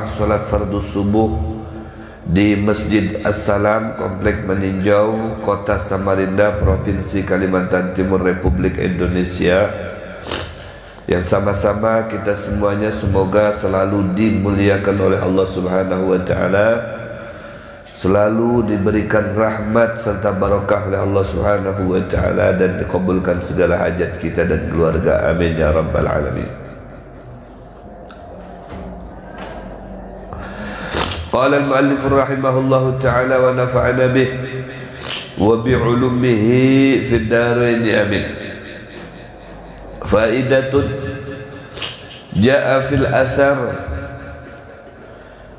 berjamaah salat fardu subuh di Masjid As-Salam, Komplek Meninjau, Kota Samarinda, Provinsi Kalimantan Timur, Republik Indonesia, yang sama-sama kita semuanya semoga selalu dimuliakan oleh Allah Subhanahu wa taala, selalu diberikan rahmat serta barakah oleh Allah Subhanahu wa taala, dan dikabulkan segala hajat kita dan keluarga. Amin ya rabbal alamin. Qala al-muallif rahimahullahu ta'ala wa nafa'ana bih wa bi'ulumihi fid darain amin. Faidatun ja'a fil athar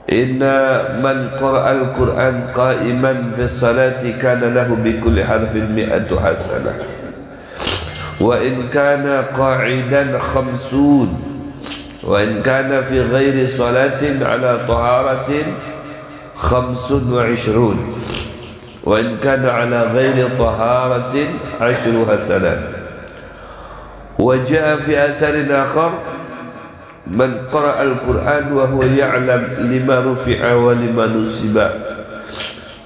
inna man qara'a al-Qur'an qa'iman fi salati kana lahu bi kulli harfin mi'atu hasanah wa in kana qa'idan khamsun wa in kana fi ghairi salatin ala taharatin 25 wa in kana ala ghairi taharatin 10 hasanat. Wa jaa fi atharin akhar man qara'a al-Qur'an wa huwa ya'lam lima rufi'a wa lima nusiba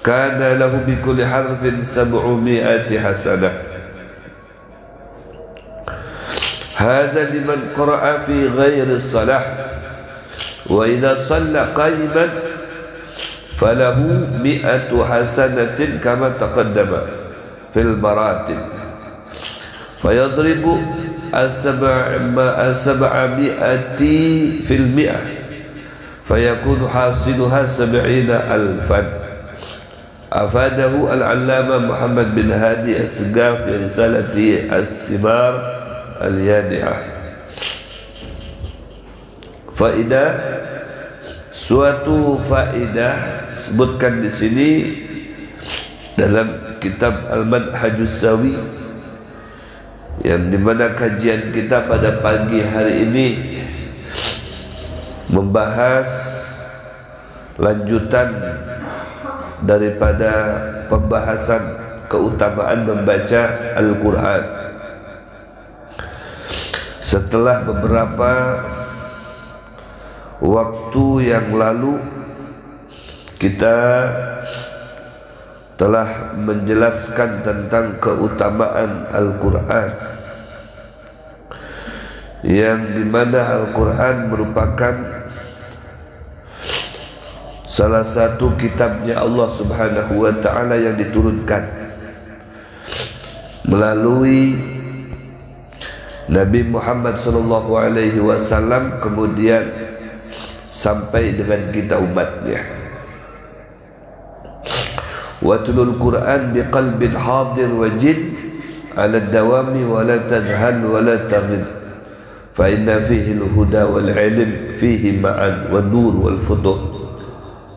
kana lahu bi kulli harfin 700 hasanah. هذا لمن قرأ في غير الصلاة وإذا صلى قائما فله 100 حسنة كما تقدم في المراتب فيضرب 700 في 100 فيكون حاصلها 70,000. أفاده العلامة محمد بن هادي السقاف في رسالته الثمار al-yadi'ah. Faidah, suatu faidah sebutkan di sini dalam kitab Al-Manhajus Sawi, yang dimana kajian kita pada pagi hari ini membahas lanjutan daripada pembahasan keutamaan membaca Al-Quran. Setelah beberapa waktu yang lalu kita telah menjelaskan tentang keutamaan Al-Quran, yang dimana Al-Quran merupakan salah satu kitabnya Allah Subhanahu wa ta'ala yang diturunkan melalui Nabi Muhammad sallallahu alaihi wasallam, kemudian sampai dengan kita umatnya. Watlul Quran biqalbin hadir wajid ala dawami wa la tadhan wa la taghid fa inna fihi al-huda wal ilm fihi ma'an wa nur wal futuh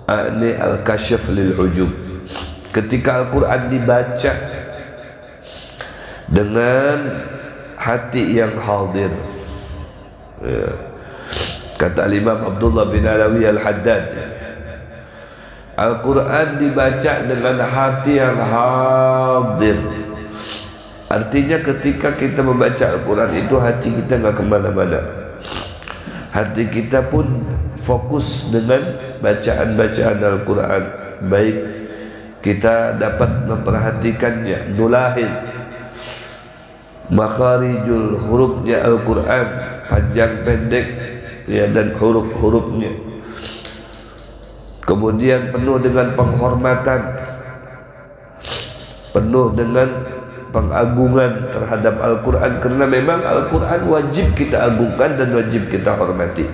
ani al-kashf lil ujub. Ketika Al-Quran dibaca dengan hati yang hadir, ya. Kata Imam Abdullah bin Alawi Al-Haddad, Al-Quran dibaca dengan hati yang hadir. Artinya ketika kita membaca Al-Quran itu hati kita nggak kemana-mana, hati kita pun fokus dengan bacaan-bacaan Al-Quran. Baik kita dapat memperhatikannya, nulahid makharijul hurufnya Al-Quran, panjang pendek, ya, dan huruf-hurufnya. Kemudian penuh dengan penghormatan, penuh dengan pengagungan terhadap Al-Quran, karena memang Al-Quran wajib kita agungkan dan wajib kita hormati.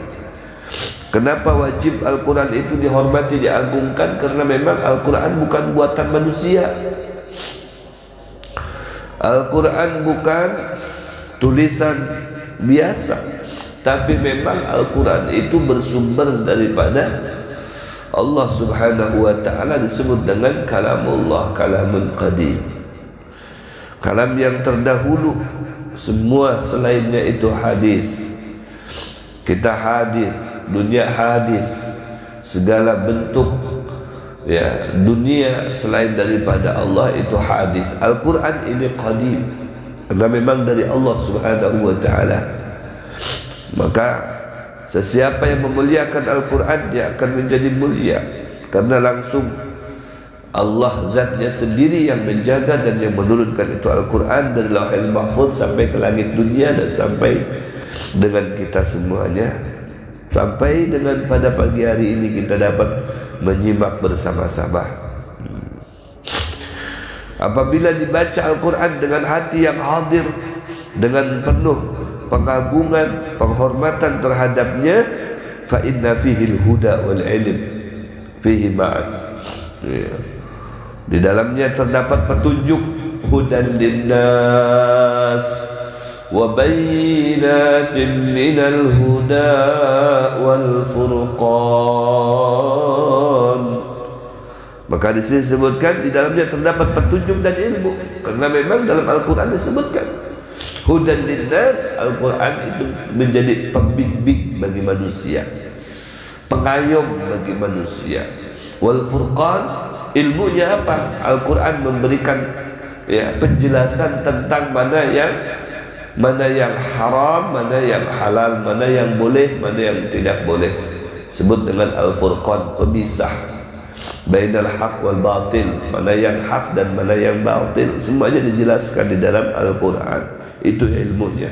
Kenapa wajib Al-Quran itu dihormati, diagungkan? Karena memang Al-Quran bukan buatan manusia. Al-Quran bukan tulisan biasa, tapi memang Al-Quran itu bersumber daripada Allah Subhanahu wa ta'ala, disebut dengan kalamullah, kalamun qadim, kalam yang terdahulu. Semua selainnya itu hadis. Kita hadis, dunia hadis, segala bentuk, ya, dunia selain daripada Allah itu hadis. Al-Quran ini qadim, karena memang dari Allah Subhanahu wa ta'ala. Maka Sesiapa yang memuliakan Al-Quran, dia akan menjadi mulia, karena langsung Allah zatnya sendiri yang menjaga dan yang menurunkan itu Al-Quran dari Lauhul Mahfuz sampai ke langit dunia dan sampai dengan kita semuanya. Sampai dengan pada pagi hari ini kita dapat menyimak bersama-sama. Apabila dibaca Al-Quran dengan hati yang hadir, dengan penuh pengagungan, penghormatan terhadapnya, fa inna fihi al-huda wal ilm fihi ma'an. Di dalamnya terdapat petunjuk, hudan linnas wa bayyinatin minal huda wal furqan. Maka di sini disebutkan di dalamnya terdapat petunjuk dan ilmu, karena memang dalam Al-Quran disebutkan hudan linnas. Al-Quran itu menjadi pembimbing bagi manusia, pengayom bagi manusia. Wal furqan, ilmunya apa? Al-Quran memberikan penjelasan tentang mana yang haram, mana yang halal, mana yang boleh, mana yang tidak boleh. Sebut dengan Al-Furqan, pemisah bainal haq wal batil, mana yang hak dan mana yang batil, semuanya dijelaskan di dalam Al-Quran. Itu ilmunya.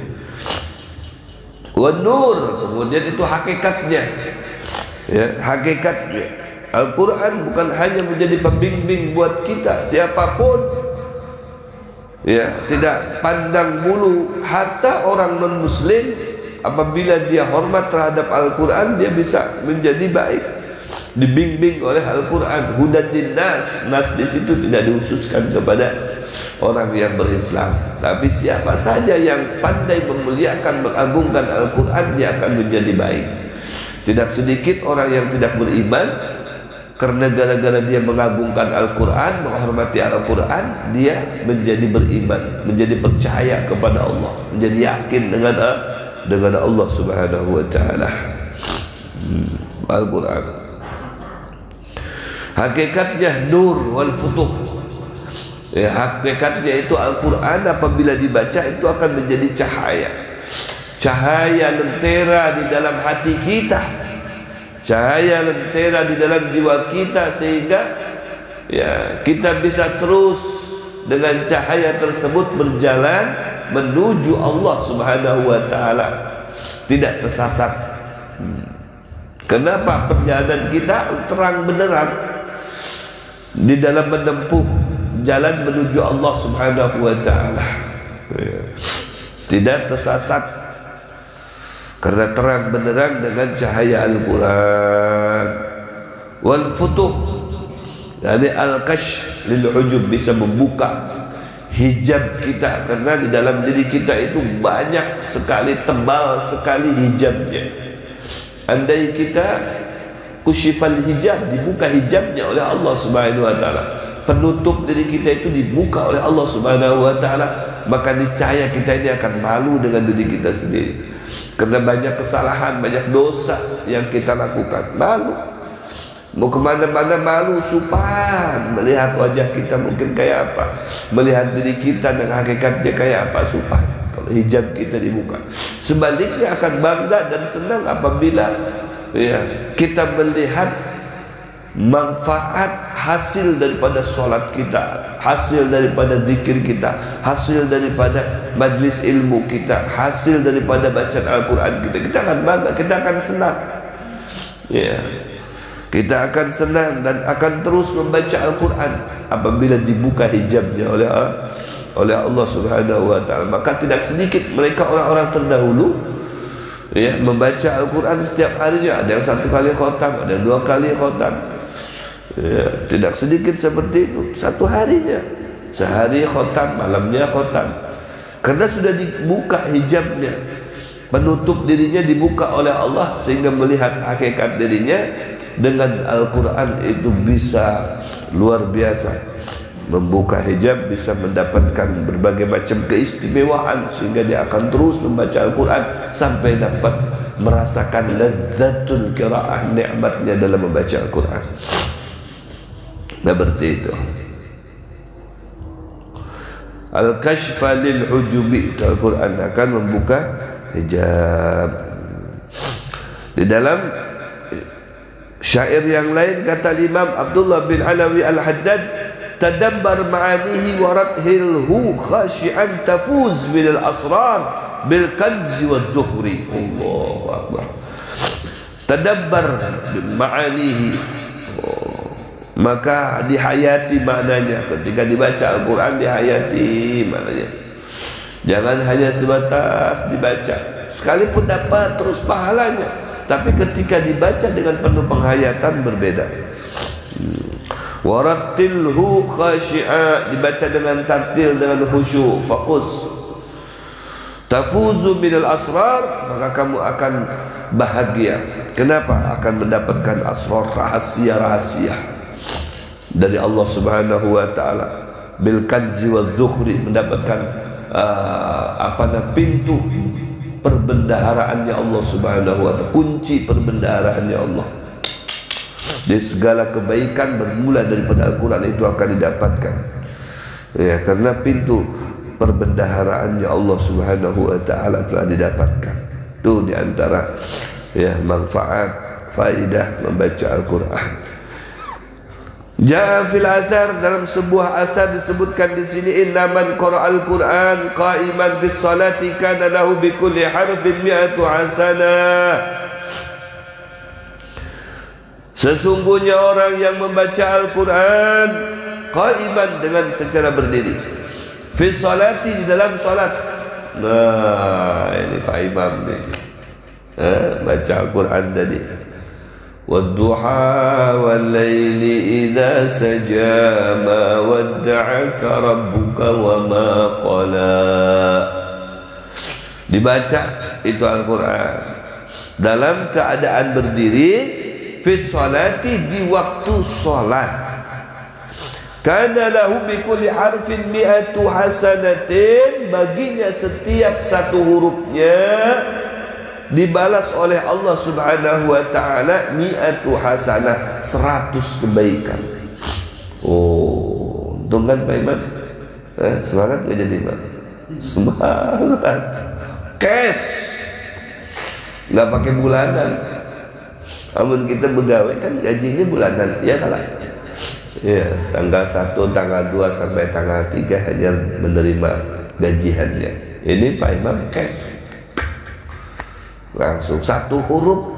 Wan nur, kemudian itu hakikatnya. Hakikatnya Al-Quran bukan hanya menjadi pembimbing buat kita, siapapun, tidak pandang bulu, hatta orang non-muslim, apabila dia hormat terhadap Al-Quran, dia bisa menjadi baik, dibimbing oleh Al-Quran. Hudan linnas, nas di situ tidak dikhususkan kepada orang yang berislam, tapi siapa saja yang pandai memuliakan, mengagungkan Al-Quran, dia akan menjadi baik. Tidak sedikit orang yang tidak beriman, karena gara-gara dia mengagungkan Al-Quran, menghormati Al-Quran, dia menjadi beriman, menjadi percaya kepada Allah, menjadi yakin dengan Allah Subhanahu wa Ta'ala. Al-Quran hakikatnya nur wal futuh. Hakikatnya itu Al-Quran apabila dibaca itu akan menjadi cahaya, cahaya lentera di dalam hati kita, cahaya lentera di dalam jiwa kita, sehingga kita bisa terus dengan cahaya tersebut berjalan menuju Allah Subhanahu wa Ta'ala, tidak tersesat. Kenapa? Perjalanan kita terang benderang di dalam menempuh jalan menuju Allah Subhanahu wa Ta'ala, tidak tersesat karena terang benderang dengan cahaya Al-Quran. Wal futuh, yani al-kashf lil ujub, bisa membuka hijab kita, karena di dalam diri kita itu banyak sekali, tebal sekali hijabnya. Andai kita kusyifal hijab, dibuka hijabnya oleh Allah Subhanahu wa Ta'ala, penutup diri kita itu dibuka oleh Allah Subhanahu wa Ta'ala, maka niscaya kita ini akan malu dengan diri kita sendiri. Karena banyak kesalahan, banyak dosa yang kita lakukan, malu. Mau kemana-mana malu, supan. Melihat wajah kita mungkin kayak apa, melihat diri kita dan hakikatnya kayak apa, supan kalau hijab kita dibuka. Sebaliknya akan bangga dan senang apabila kita melihat manfaat hasil daripada sholat kita, hasil daripada zikir kita, hasil daripada majlis ilmu kita, hasil daripada bacaan Al-Quran kita. Kita akan bangga, kita akan senang, kita akan senang dan akan terus membaca Al-Quran apabila dibuka hijabnya oleh Allah Subhanahu wa Ta'ala. Maka tidak sedikit mereka orang-orang terdahulu membaca Al-Quran setiap harinya. Ada yang 1 kali khotam, ada yang 2 kali khotam. Tidak sedikit seperti itu, 1 harinya, sehari khotam, malamnya khotam, karena sudah dibuka hijabnya, penutup dirinya dibuka oleh Allah, sehingga melihat hakikat dirinya dengan Al-Quran itu bisa luar biasa. Membuka hijab bisa mendapatkan berbagai macam keistimewaan, sehingga dia akan terus membaca Al-Quran sampai dapat merasakan lazzatul qiraah, nikmatnya dalam membaca Al-Quran. Seperti itu. Al-kashfa lil hujubi, Al-Quran akan membuka hijab. Di dalam syair yang lain kata Imam Abdullah bin Alawi Al-Haddad, tadabbar ma'anihi warathilhu khashi'an tafuz bil asrar bil kanzi wad dhuhri. Allahu akbar. Tadabbar ma'anihi, maka dihayati maknanya. Ketika dibaca Al-Quran dihayati maknanya. Jangan hanya sebatas dibaca, sekalipun dapat terus pahalanya, tapi ketika dibaca dengan penuh penghayatan berbeda. Warattilhu khashi'a, dibaca dengan tartil, dengan khusyuk, fokus. Tafuzu minal asrar, maka kamu akan bahagia. Kenapa? Akan mendapatkan asrar, rahasia-rahasia dari Allah Subhanahu wa taala. Bil kanzi wal zukhri, mendapatkan pintu perbendaharaannya Allah Subhanahu wa taala, kunci perbendaharaannya Allah. Di segala kebaikan bermula daripada Al-Quran itu akan didapatkan. Ya, karena pintu perbendaharaannya Allah Subhanahu wa taala telah didapatkan. Itu di antara ya manfaat faidah membaca Al-Quran. Ja'a fil athar, dalam sebuah athar disebutkan di sini, inna man qara'al Qur'an qa'iman bis salati kana lahu bi kulli harfin mi'atu hasanah. Sesungguhnya orang yang membaca Al-Quran qa'iman, dengan secara berdiri, fi salati, di dalam salat. Nah, ini Pak Imam nih, baca Al-Quran tadi. Wadduha wal laili idza saja ma wadda'aka rabbuka wa ma qala. Dibaca itu Al-Quran dalam keadaan berdiri, fi sholati, di waktu sholat. Kana lahu bi kulli harfin mi'atu hasanatin, baginya setiap satu hurufnya dibalas oleh Allah Subhanahu wa taala mi'atu hasanah, 100 kebaikan. Oh, untung kan Pak Imam? Semangat gak jadi Imam? Semangat. Cash, nggak pakai bulanan. Namun kita pegawai kan gajinya bulanan, ya kalah. Ya, tanggal 1, tanggal 2 sampai tanggal 3 hanya menerima gajiannya. Ini Pak Imam cash, langsung satu huruf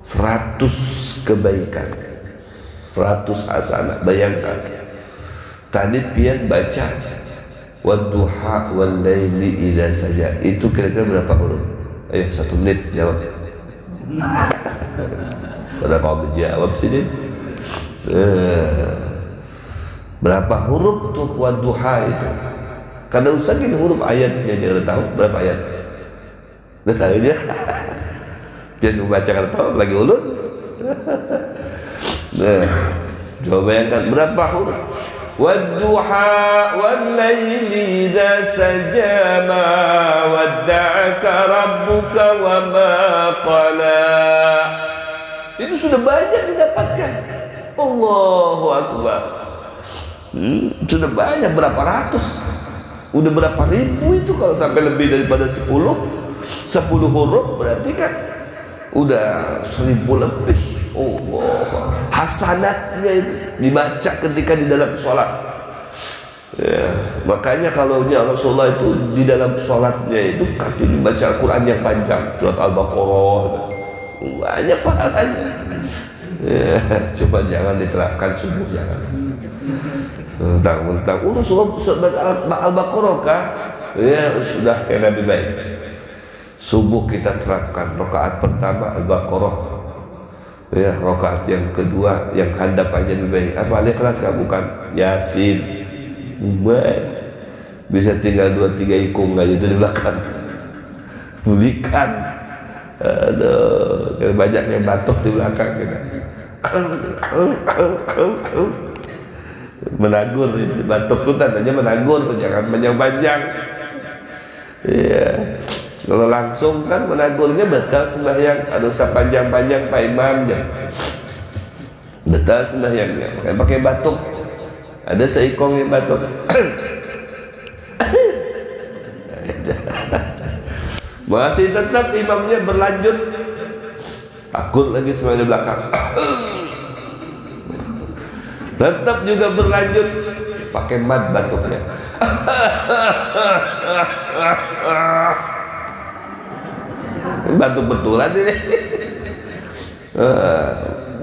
100 kebaikan, 100 hasanah. Bayangkan tadi pian baca wadduha wal laili idza saja, itu kira-kira berapa huruf? Ayo 1 menit jawab. Pada kau jawab sini, berapa huruf tuh wadduha itu? Karena usah kita huruf ayatnya aja udah tahu berapa ayat. Udah tahu aja. Jangan membaca kalau tahu lagi ulun. Nah, coba bayangkan berapa huruf. Wadduha wal laili idza saja ma wadda'aka rabbuka wa ma qala. Itu sudah banyak didapatkan. Allahu akbar. Sudah banyak, berapa ratus, udah berapa ribu itu kalau sampai lebih daripada 10 huruf, berarti kan udah 1000 lebih. Allah, hasanatnya itu dibaca ketika di dalam sholat. Ya, makanya kalau Rasulullah itu di dalam sholatnya itu katanya dibaca Al-Quran yang panjang, surat Al-Baqarah, banyak pahalanya. Ya, coba jangan diterapkan subuh, jangan. Mentang-mentang Rasulullah surat Al-Baqarah kah? Ya sudah, kayak lebih baik. Subuh kita terapkan rakaat pertama Al-Baqarah. Ya, rakaat yang kedua yang handap aja lebih baik. Apa Al-Ikhlas kah? Bukan, Yasin. Bisa tinggal 2-3 ikung aja itu di belakang. Bulikan. Aduh, banyak yang batuk di belakang kita. Menagur, batuk tuh tandanya menagur, jangan panjang-panjang. Iya. Kalau langsung kan menagurnya batal sembahyang. Ada usah panjang-panjang Pak Imam, batal sembahyangnya. Pakai batuk. Ada seikong yang batuk. Masih tetap imamnya berlanjut Takut lagi semua di belakang. Tetap juga berlanjut pakai mad batuknya. Batuk betulan ini.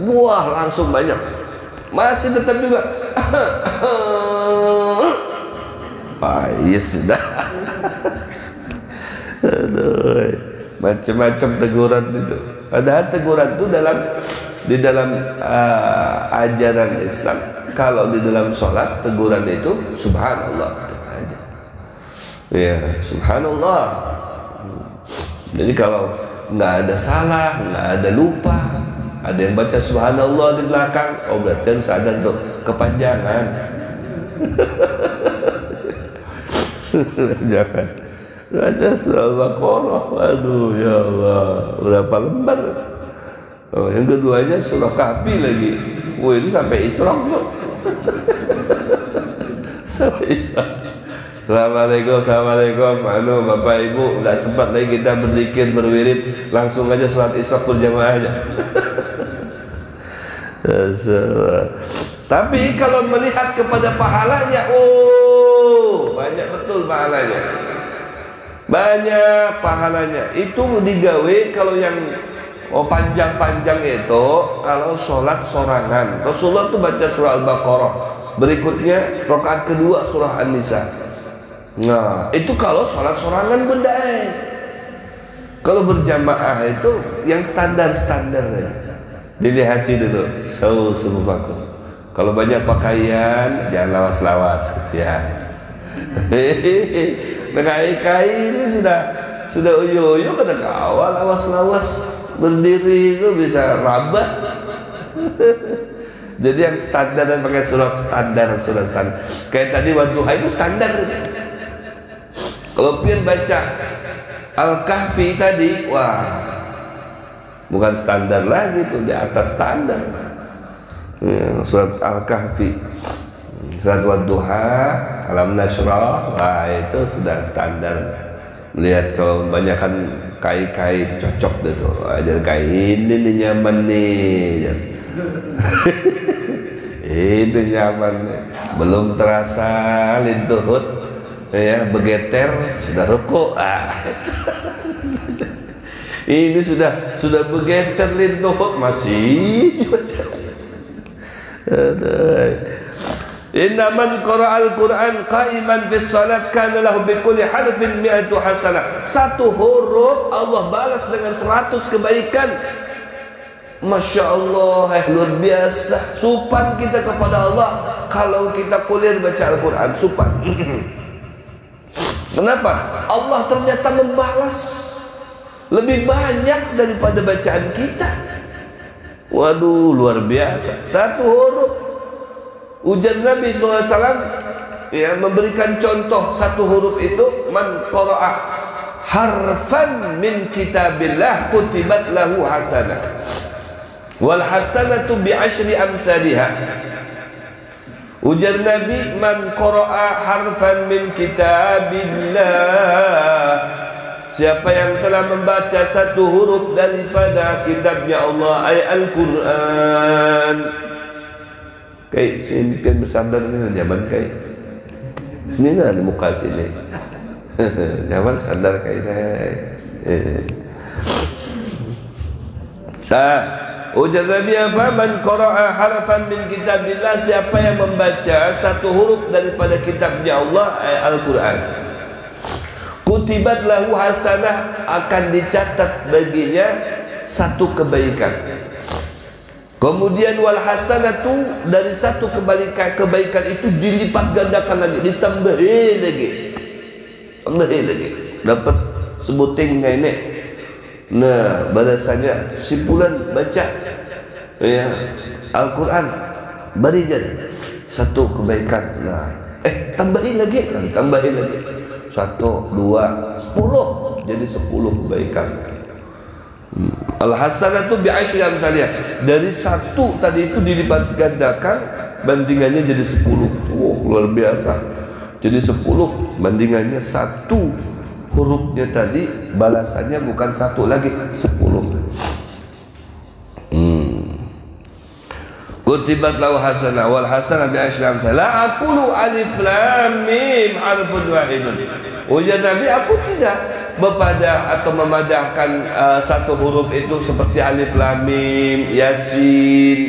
Buah langsung banyak. Masih tetap juga. Ya sudah. Aduh, macam-macam teguran itu. Padahal teguran itu di dalam ajaran Islam. Kalau di dalam sholat teguran itu subhanallah itu aja. Ya, subhanallah. Jadi kalau nggak ada salah, nggak ada lupa, ada yang baca subhanallah di belakang, oh berarti harus ada tuh kepanjangan. Jangan baca surah Al-Baqarah. Aduh ya Allah, berapa lembar? Oh, yang keduanya surah Kahfi lagi. Wah, itu sampai Isra tuh. Sampai Isra. Assalamualaikum, assalamualaikum. Bapak Ibu, nggak sempat lagi kita berzikir, berwirid, langsung aja sholat Isra berjamaah aja. Tapi kalau melihat kepada pahalanya, oh banyak betul pahalanya. Banyak pahalanya. Itu digawe kalau yang panjang-panjang itu kalau sholat sorangan. Rasulullah tuh baca surah Al-Baqarah, berikutnya rakaat kedua surah An-Nisa. Nah itu kalau sholat sorangan benda. Kalau berjamaah itu yang standar-standar ya. Dilihati dulu sungguh bagus. Kalau banyak pakaian jangan lawas-lawas kesian. Kai ini sudah uyo-uyo kena kawal lawas-lawas berdiri itu bisa rabat. Jadi yang standar dan pakai surat standar. Kayak tadi wadduha itu standar. Kalau pian baca Al-Kahfi tadi, wah bukan standar lagi tuh, di atas standar. Ya, surat Al-Kahfi, surat wadduha, alam nashrah, wah itu sudah standar. Melihat kalau kebanyakan kai-kai itu cocok deh tuh, ajar kai ini nih nyaman nih. Itu nyaman nih. Belum terasa lintuhut ya, begeter sudah rukuk. Ini sudah begeter lintuhut masih. Inna man qara'al Qur'an qa'iman fis salat kana lahu bi kulli harfin mi'atu hasanah. Satu huruf Allah balas dengan 100 kebaikan. Masya Allah, luar biasa. Supan kita kepada Allah kalau kita kuliah baca Al-Quran, supan. Kenapa? Allah ternyata membalas lebih banyak daripada bacaan kita. Waduh, luar biasa. Satu huruf. Ujar Nabi SAW ya, memberikan contoh satu huruf itu, man qara'a harfan min kitabillah kutibat lahu hasanah wal hasanatu bi asyri amsalihha. Ujar Nabi, man qara'a harfan min kitabillah, siapa yang telah membaca satu huruf daripada kitabnya Allah, ay Al-Quran. Kayak sini kan bersandar sini nyaman kayak sini lah di muka sini. Nyaman sandar kayak ujar Nabi apa? Man qara'a harfan min kitabillah, siapa yang membaca satu huruf daripada kitabnya Allah, Al-Quran, kutibat lahu hasanah, akan dicatat baginya satu kebaikan. Kemudian wal hasanatu, dari satu kebaikan itu dilipat gandakan lagi, ditambahin lagi, dapat sebuting ini. Nah, balasannya simpulan baca ya Al-Quran barijan satu kebaikan. Nah, tambahin lagi, 1, 2, 10, jadi 10 kebaikan. Al-hasanatu bi'asyri amsalihha, dari satu tadi itu dilipat gandakan, bandingannya jadi 10. Wow, luar biasa. Jadi 10 bandingannya satu hurufnya tadi, balasannya bukan satu lagi, 10. Kutibat lahu hasanah wal hasanah bi asyri amsalha. La aqulu alif lam mim harfun wahidun. Ujar Nabi, aku tidak berpadah atau memadahkan satu huruf itu seperti alif lam mim, yasin,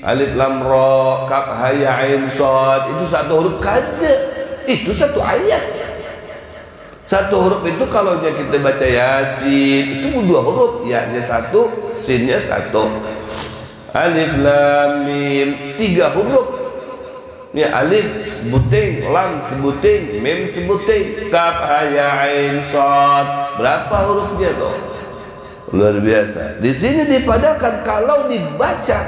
alif lam ra, kaf ha ya ain shad. Itu satu huruf kada. Itu satu ayat. Satu huruf itu kalau kita baca yasin itu dua huruf, ya-nya satu, sinnya satu. Alif lam mim tiga huruf. Ya, alif sebuting, lam sebuting, mim sebuting, kaf ha ya ain shad. Berapa hurufnya tuh? Luar biasa. Di sini dipadahkan kalau dibaca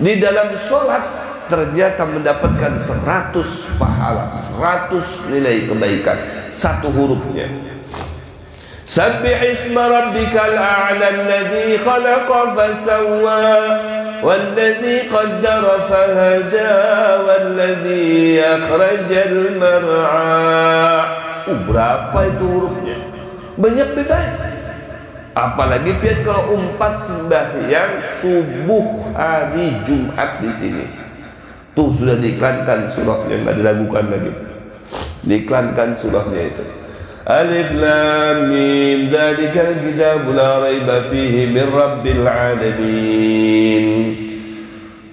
di dalam sholat ternyata mendapatkan 100 pahala, 100 nilai kebaikan satu hurufnya. Sabbih isma rabbikal a'la alladhi khalaqa fasawwa walladhi qaddara fahada walladhi akhrajal mar'a. Berapa itu hurufnya? Banyak beban. Apalagi pian kalau umpat sembahyang subuh hari Jumat di sini. Tuh sudah diiklankan surahnya, nggak diragukan lagi. Diiklankan surahnya itu. Alif lam mim dzalikal kitabu la raiba fihi min rabbil alamin.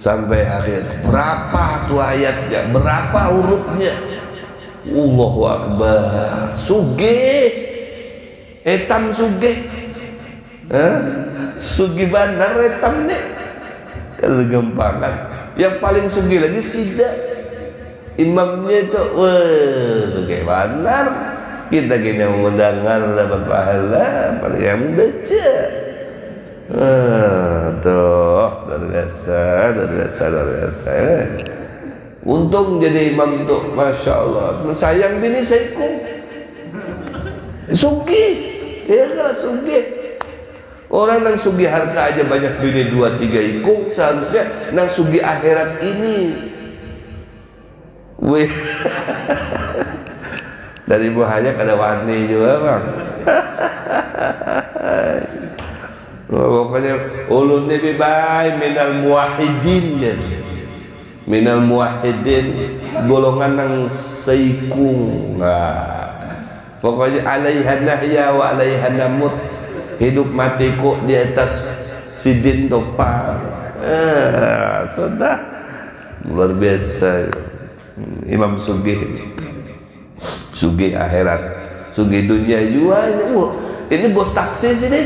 Sampai akhir. Berapa tuh ayatnya? Berapa hurufnya? Allahu akbar. Sugih. Etam sugih. Sugih benar etam nih. Kegempangan. Yang paling sugih lagi sidak. Imamnya itu, wah, sugih benar. Kita kini yang mendengar dapat pahala, paling yang membaca. Tuh, luar biasa, luar biasa, luar biasa. Untung jadi imam tuh, masya Allah. Sayang bini saikum. Sugih, ya kan, sugih. Orang nang sugih harta aja banyak bini 2-3 ikung, seharusnya nang sugih akhirat ini. Wih. Dari Bu Hayak ada warni juga bang. Pokoknya ulun ini bye minal muwahhidin ya. Minal muwahhidin golongan nang seikung. Nah, pokoknya alaiha nahya wa alaiha namut. Hidup matiku di atas sidin topang. Sudah luar biasa. Imam Sugih Sugih akhirat, sugih dunia juga. Ini bos taksi sini.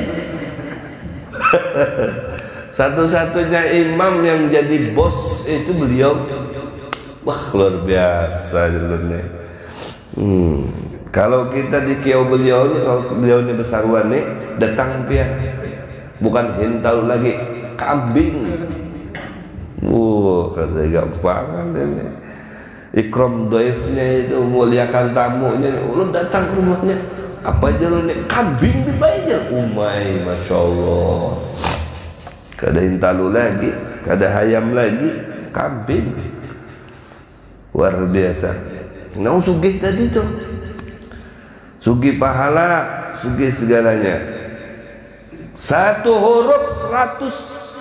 Satu-satunya imam yang jadi bos itu beliau. Wah, luar biasa jelasnya. Kalau kita di kiau beliau, kalau beliau ini besaruan nih, datang pian, bukan hintau lagi, kambing. Kata gampangan ini. Ikram doifnya itu, muliakan tamunya, lu datang ke rumahnya, apa aja lu nih, kambing dibayar, umai, masya Allah. Kada hintalu lagi, kada hayam lagi, kambing. Luar biasa. Nah, sugih tadi tuh, sugih pahala, sugih segalanya. Satu huruf 100.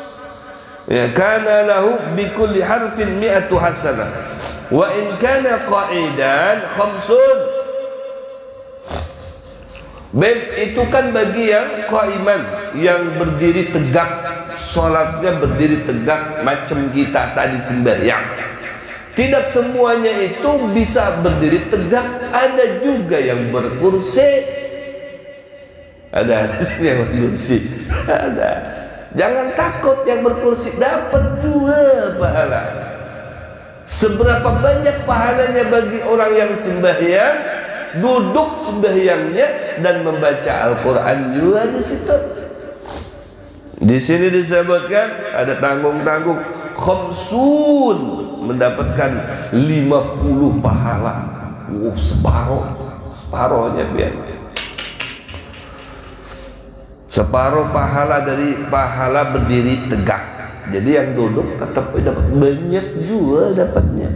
Ya, kana lahu bikulli harfin mi'atu hasanah. Wa in kana qa'idan khamsun. Itu kan bagi yang qaiman, yang berdiri tegak, sholatnya berdiri tegak macam kita tadi sembahyang. Tidak semuanya itu bisa berdiri tegak, ada juga yang berkursi. Ada yang berkursi. Ada. Jangan takut yang berkursi dapat 2 pahala. Seberapa banyak pahalanya bagi orang yang sembahyang, duduk sembahyangnya dan membaca Al-Quran juga di situ. Di sini disebutkan ada tanggung-tanggung khamsun, mendapatkan 50 pahala. Separohnya biar. Separuh pahala dari pahala berdiri tegak. Jadi yang duduk tetap dapat banyak juga dapatnya.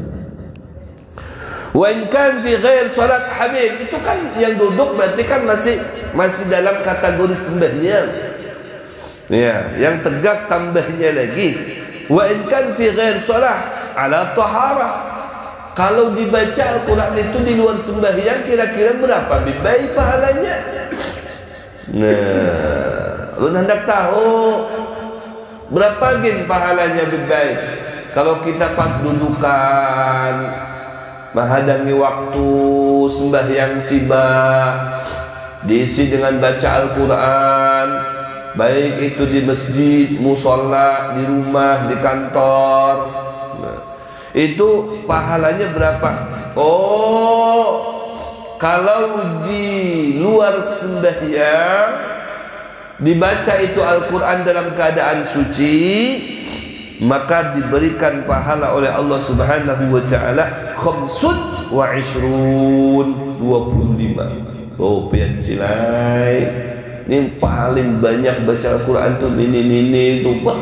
Wa in kan fi ghair salat habib, itu kan yang duduk berarti kan masih dalam kategori sembahyang. Ya, yang tegak tambahnya lagi wa in kan fi ghair salah ala taharah. Kalau dibaca Al-Quran itu di luar sembahyang kira-kira berapa bibai pahalanya? Nah, lu hendak tahu berapa gin pahalanya bibai? Kalau kita pas dudukan menghadangi waktu sembahyang tiba, diisi dengan baca Al-Quran, baik itu di masjid, musola, di rumah, di kantor. Nah, itu pahalanya berapa? Oh, kalau di luar sembahyang dibaca itu Al-Quran dalam keadaan suci, maka diberikan pahala oleh Allah Subhanahu wa taala 25 25. Oh pian cilai, ini paling banyak baca Al-Quran tuh ini tuh bah.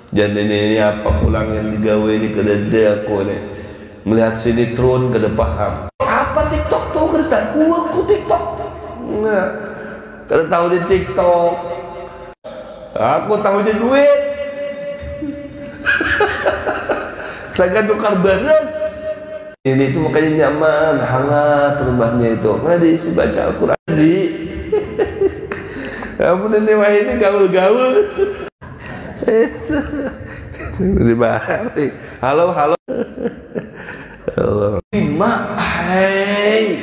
Jadi ini apa pulang yang digawe ini kedede aku nih melihat sinetron kada paham apa TikTok tuh kada tahu aku TikTok nah kada tahu di TikTok aku tahu di duit saya tukar beres ini tuh makanya nyaman hangat rumahnya itu karena diisi baca Al-Quran di kamu nanti wah ini gaul-gaul itu dibahari halo halo hai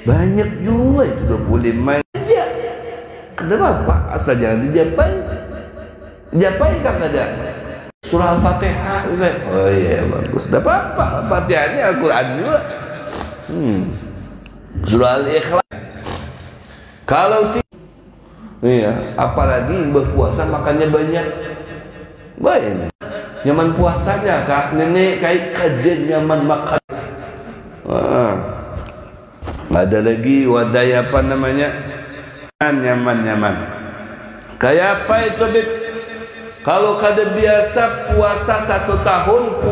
banyak juga itu 25 aja kenapa Pak asal jangan dijapai kan ada surah Al-Fatihah oh iya bagus tidak apa-apa Fatihahnya Al-Quran juga surah Al-Ikhlas kalau iya, apalagi berpuasa makannya banyak baik nyaman puasanya kah nenek kayak kade nyaman makan ada lagi wadai apa namanya nyaman kayak apa itu Bib kalau kade biasa puasa 1 tahun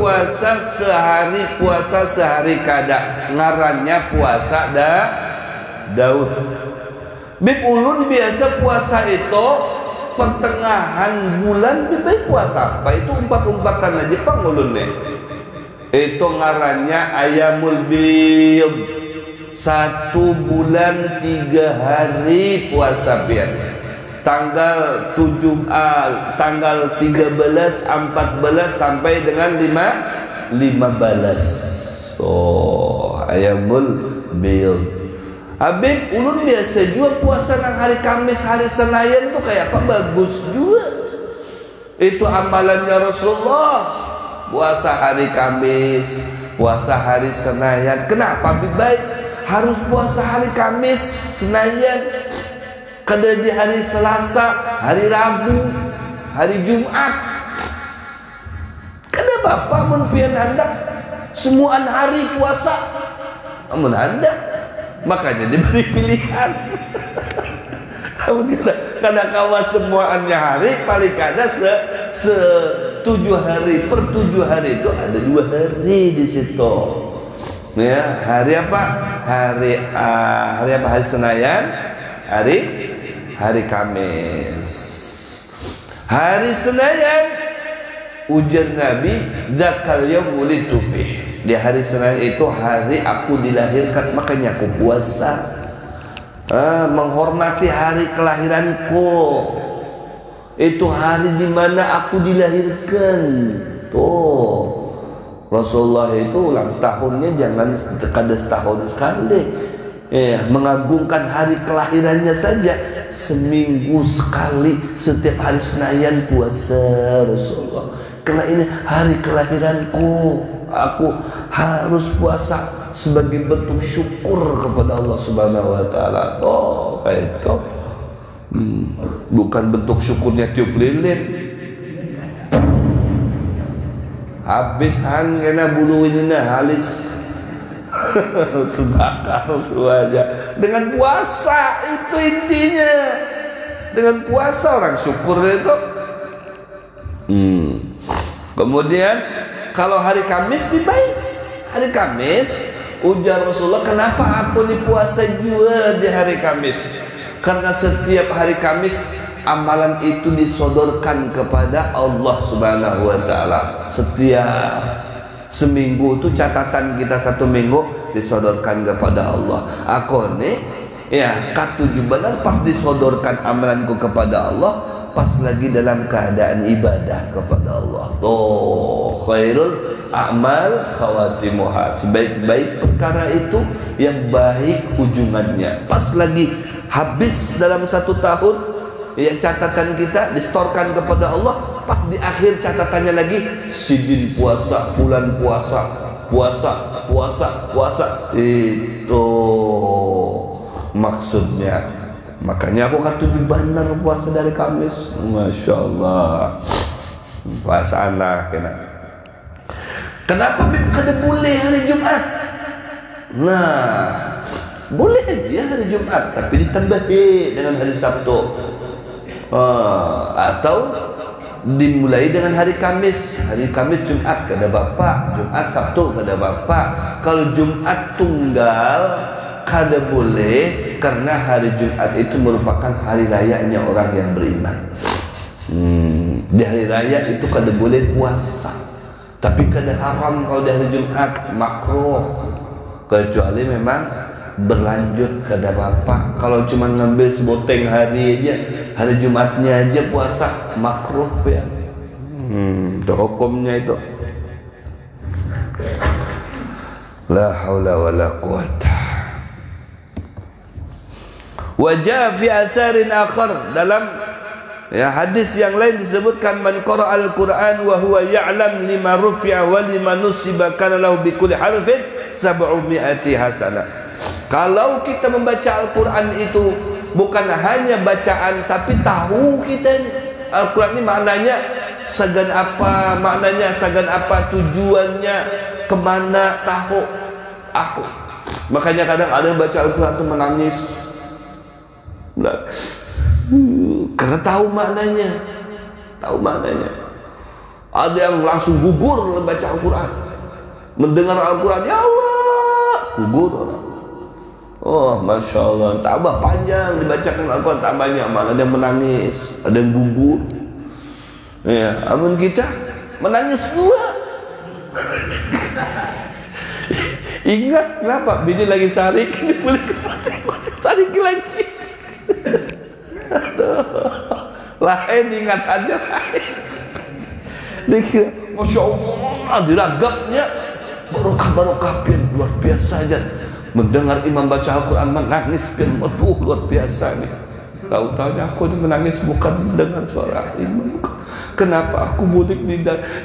puasa sehari kada ngarannya puasa Daud Bib ulun biasa puasa itu pertengahan bulan Bib puasa apa itu umpat-umpatan aja Jepang ulun nih itu ngarannya ayamul bid 1 bulan 3 hari puasa biar tanggal 13 14 sampai dengan 15 oh ayamul bid Habib, ulun biasa juga puasa nang hari Kamis, hari Senayan tuh kayak apa bagus juga. Itu amalannya Rasulullah. Puasa hari Kamis, puasa hari Senayan. Kenapa Habib baik? Harus puasa hari Kamis, Senayan. Kada di hari Selasa, hari Rabu, hari Jumat. Kenapa Bapak mun pian hendak semuaan hari puasa? Mun hendak makanya diberi pilihan kada kawa semuanya hari paling kada se 7 hari per 7 hari itu ada 2 hari di situ ya hari apa hari apa hari Senayan hari Kamis hari Senayan ujar Nabi dzakal yaum wulidtu fihi di hari Senin itu hari aku dilahirkan makanya aku puasa menghormati hari kelahiranku itu hari dimana aku dilahirkan tuh Rasulullah itu ulang tahunnya jangan kada setahun sekali ya, mengagungkan hari kelahirannya saja seminggu sekali setiap hari Senin puasa Rasulullah karena ini hari kelahiranku aku harus puasa sebagai bentuk syukur kepada Allah Subhanahu wa taala. Oh, kayak itu. Bukan bentuk syukurnya tiup lilin. Habis kena bulu ini halis. Terbakar semuanya. Dengan puasa itu intinya. Dengan puasa orang syukur itu. Kemudian kalau hari Kamis lebih baik. Hari Kamis ujar Rasulullah kenapa aku puasa juga di hari Kamis? Karena setiap hari Kamis amalan itu disodorkan kepada Allah Subhanahu wa Ta'ala. Setiap seminggu itu catatan kita 1 minggu disodorkan kepada Allah. Aku nih ya katuju benar pas disodorkan amalanku kepada Allah, pas lagi dalam keadaan ibadah kepada Allah. Tuh khairul a'mal khawatimuha, sebaik-baik perkara itu yang baik ujungannya. Pas lagi habis dalam 1 tahun ya catatan kita distorkan kepada Allah, pas di akhir catatannya lagi sidin puasa, fulan puasa, puasa. Itu maksudnya. Makanya aku kan tujuh benar puasa dari Kamis. Masya Allah. Puasa anak kena. Kenapa kada boleh hari Jumat? Nah, boleh aja hari Jumat, tapi ditambahi dengan hari Sabtu. Atau dimulai dengan hari Kamis. Hari Kamis Jumat kada bapak, Jumat Sabtu kada bapak. Kalau Jumat tunggal kada boleh, karena hari Jumat itu merupakan hari rayanya orang yang beriman. Di hari raya itu kada boleh puasa, tapi kada haram kalau di hari Jumat, makruh, kecuali memang berlanjut kada apa-apa. Kalau cuma ngambil seboteng hari aja, hari Jumatnya aja puasa, makruh ya. Itu hukumnya itu. La haula wala quwata. Wajah fi atharin akhar, dalam ya hadis yang lain disebutkan, man qara al-Quran wa huwa ya'lam lima rufi'a wa lima nusiba kana lahu bi kulli harfin 700 hasanah. Kalau kita membaca Al-Quran itu bukan hanya bacaan, tapi tahu kita Al-Quran ini maknanya sagan apa, tujuannya kemana, tahu. Makanya kadang ada yang baca Al-Quran itu menangis. Karena tahu maknanya. Ada yang langsung gugur membaca Al-Quran, mendengar Al-Quran, ya Allah, gugur orang. Oh Masya Allah, tambah panjang dibacakan Al-Quran, tak banyak, malah ada yang menangis, ada yang gugur. Ya, amun kita menangis juga. Ingat kenapa? Bini lagi sarik, boleh sarik lagi. Lain ingatannya lain. Dikira Masya Allah, diragapnya barokah pian luar biasa aja. Mendengar imam baca Al-Quran menangis pian, aduh luar biasa nih. Tahu-tahunya aku menangis bukan mendengar suara imam. Kenapa aku mudik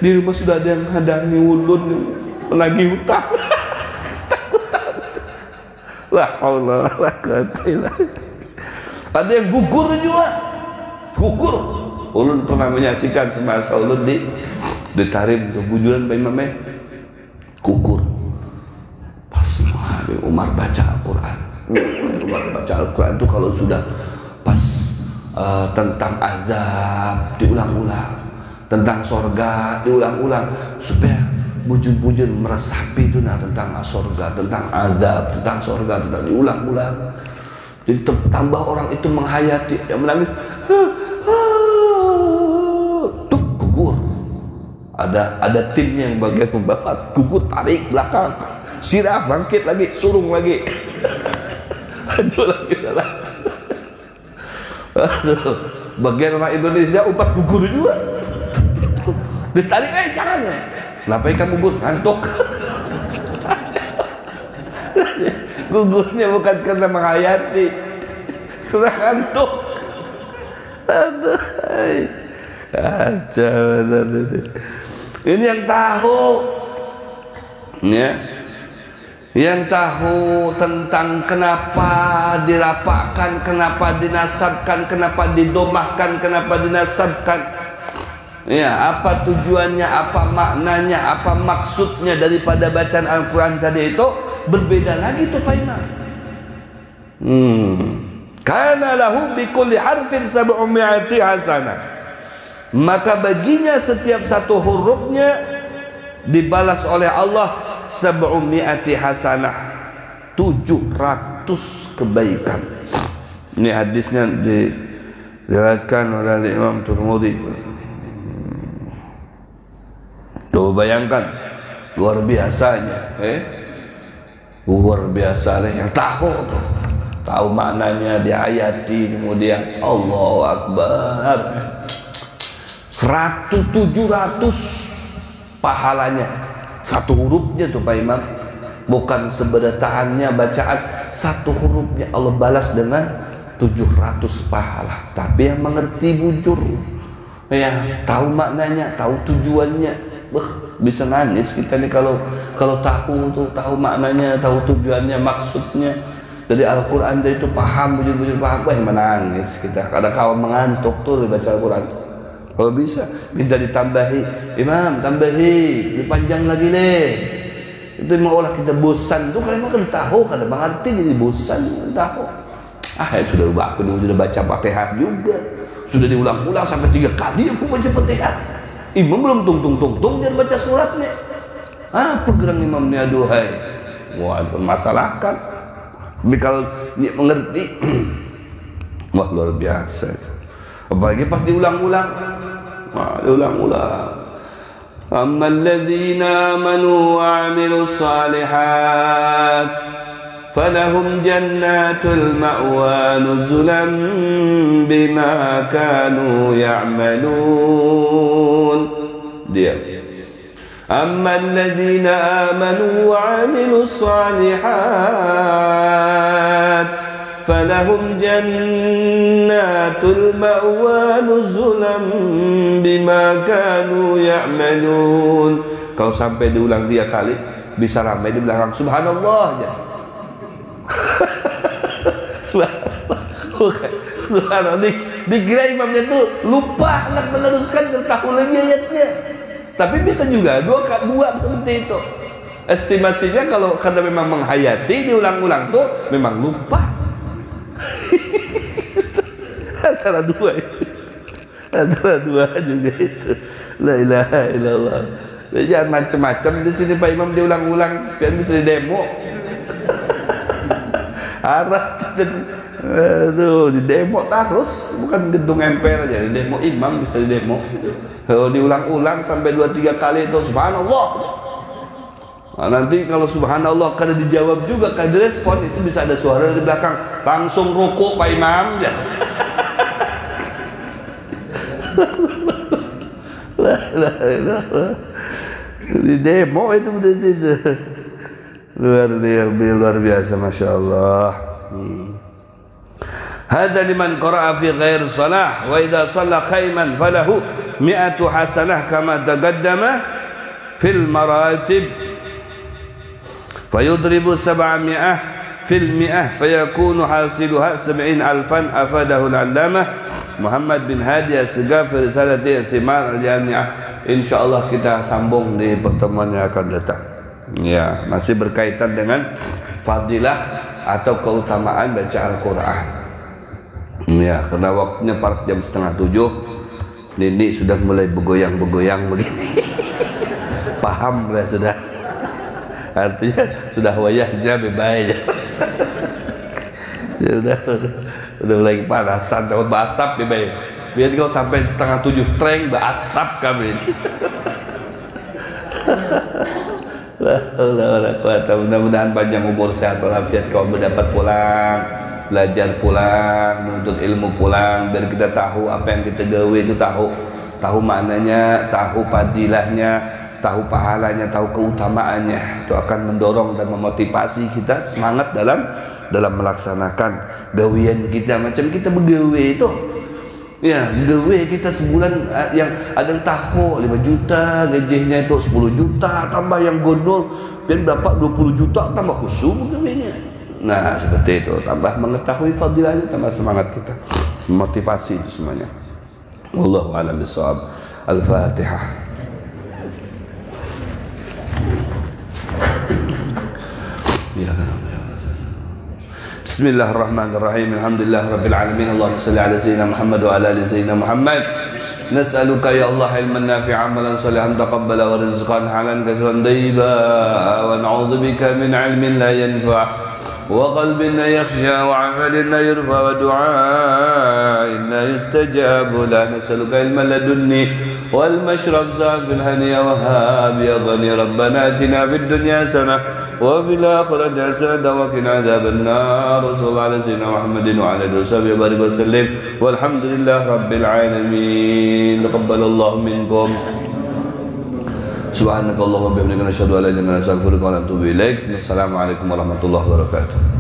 di rumah sudah ada yang hadangi ulun menagih hutang. La haula wala quwata illa billah. Ada yang gugur juga, gugur. Ulun pernah menyaksikan semasa ulun di Tarim kebujuran Pak Imam, gugur. Pas Umar baca Al-Quran. Umar baca Al-Quran itu kalau sudah pas tentang azab diulang-ulang, tentang sorga diulang-ulang, supaya bujun-bujun meresapi itu tentang sorga, tentang azab, tentang sorga, tentang diulang-ulang. Jadi tambah orang itu menghayati, yang menangis, tuh gugur. Ada timnya yang bagian membawa, gugur, tarik belakang, sirah, bangkit lagi, surung lagi, lanjut lagi salah. Aduh, bagian orang Indonesia umpat gugur juga, ditarik, jangan ya. Kenapa ikan gugur? Ngantuk. Gugurnya bukan karena menghayati, karena ngantuk. Aduh, ini yang tahu, ya, yang tahu tentang kenapa dirapakkan, kenapa dinasabkan, kenapa didomahkan, kenapa dinasabkan. Ya, apa tujuannya, apa maknanya, apa maksudnya daripada bacaan Al-Quran tadi itu berbeda lagi tuh Pak Imam. Kana lahu bi kulli harfin 700 hasanah. Maka baginya setiap satu hurufnya dibalas oleh Allah 700 hasanah, 700 kebaikan. Ini hadisnya Diriwayatkan oleh Imam Tirmidzi. Coba bayangkan luar biasanya, luar biasa yang tahu tuh, tahu maknanya, diayati, kemudian Allahu Akbar, 100-700 pahalanya satu hurufnya tuh Pak Imam, bukan sebedatannya bacaan, satu hurufnya Allah balas dengan 700 pahala. Tapi yang mengerti bujur, ya tahu maknanya, tahu tujuannya, bisa nangis kita nih kalau tahu tuh, tahu maknanya, tahu tujuannya, maksudnya dari Al-Quran itu paham, bujur-bujur paham, wah menangis kita. Kadang kawan mengantuk tuh baca Al-Quran. Kalau bisa minta ditambahi, Imam tambahi, dipanjang lagi deh. Itu mengolah kita bosan tuh, karena kan tahu, kadang mengerti jadi bosan, tahu. Ya sudah aku sudah baca Fatihah juga, sudah diulang-ulang sampai 3 kali aku baca Fatihah. Imam belum tung dia baca suratnya. Apa gerang imamnya, aduhai. Waduh, masalahkan. Tapi kalau dia mengerti, wah luar biasa. Apalagi pas diulang-ulang, diulang-ulang. Ammal ladzina amanu wa 'amilus shalihat falahum jannatul ma'wa nuzulan bima kanu ya'malun. Dia ammal ladzina amanu wa 'amilus shalihat falahum jannatul ma'wa nuzulan bima kanu ya'malun. Kalau sampai diulang 3 kali bisa ramai di belakang subhanallah ya. Subhanallah, dikira imamnya tuh lupa hendak meneruskan, tahu lagi ayatnya. Tapi bisa juga dua seperti itu. Estimasinya kalau karena memang menghayati diulang-ulang tuh memang lupa. Antara dua juga itu. La ilaha illallah. Jangan macam-macam di sini Pak Imam diulang-ulang, biar bisa didemo. Aduh, di demo terus, bukan gedung MPR aja, di demo imam bisa di demo. Kalau diulang-ulang sampai 2-3 kali itu subhanallah. Nah, nanti kalau subhanallah kada dijawab juga, kada direspon, itu bisa ada suara di belakang, langsung rukuk Pak Imam. Di demo itu luar biasa, masya Allah. Hada liman qara'a fi ghair salah wa idza shalla khayman falahu 100 hasanah kama taqaddama fil maratib fayudribu 700 fil mi'ah fayakunu hasiluha 70,000 afadahu al-allamah Muhammad bin Hadi As-Segaf fi risalati Thimar al-Jami'ah. Insyaallah kita sambung di pertemuan yang akan datang. Ya, masih berkaitan dengan fadilah atau keutamaan baca Al-Quran. Ya, karena waktunya 6:30. Nini sudah mulai begoyang-begoyang begini. Paham lah sudah. Artinya sudah wayahnya bebay. Ya udah mulai panasan, dapat basap bebay. Biar kalau sampai 6:30 treng basap kami. Mudah-mudahan panjang umur, sehat walafiat, kau mendapat pulang, belajar pulang, menuntut ilmu pulang, biar kita tahu apa yang kita gawe itu, tahu maknanya, tahu padilahnya, tahu pahalanya, tahu keutamaannya. Itu akan mendorong dan memotivasi kita semangat dalam melaksanakan gawean kita. Macam kita bergawe itu, ya, gawe kita sebulan yang ada yang tahu 5 juta gajinya itu 10 juta, tambah yang gondol dan berapa 20 juta, tambah khusyuk gawenya. Nah, seperti itu, tambah mengetahui fadilahnya, tambah semangat kita, motivasi itu semuanya. Wallahu a'lam bishawab. Al-Fatihah. Ya Bismillahirrahmanirrahim. Alhamdulillahirabbil alamin. Allahumma shalli ala sayyidina Muhammad wa ala ali sayyidina Muhammad. Nas'aluka ya Allah ilman nafi'an, amalan salihan taqabbala, wa rizqan halalan katsiran tayyiban, wa na'udzubika min ilmin la yanfa', وقلب يخشى وعمل يرفع ودعاء يستجاب لا. نسألك علما لدني والمشرب صافي الهني وهاب يا غني. ربنا اتنا في الدنيا حسنة وفي الآخرة حسنة وقنا عذاب النار. وصلى الله على سيدنا محمد وعلى آله وصحبه وبارك وسلم والحمد لله رب العالمين. تقبل الله منكم. Subhanakallahumma wa bihamdika nashhadu an la ilaha illa anta astaghfiruka wa atubu ilaik. Wassalamu alaikum warahmatullahi wabarakatuh.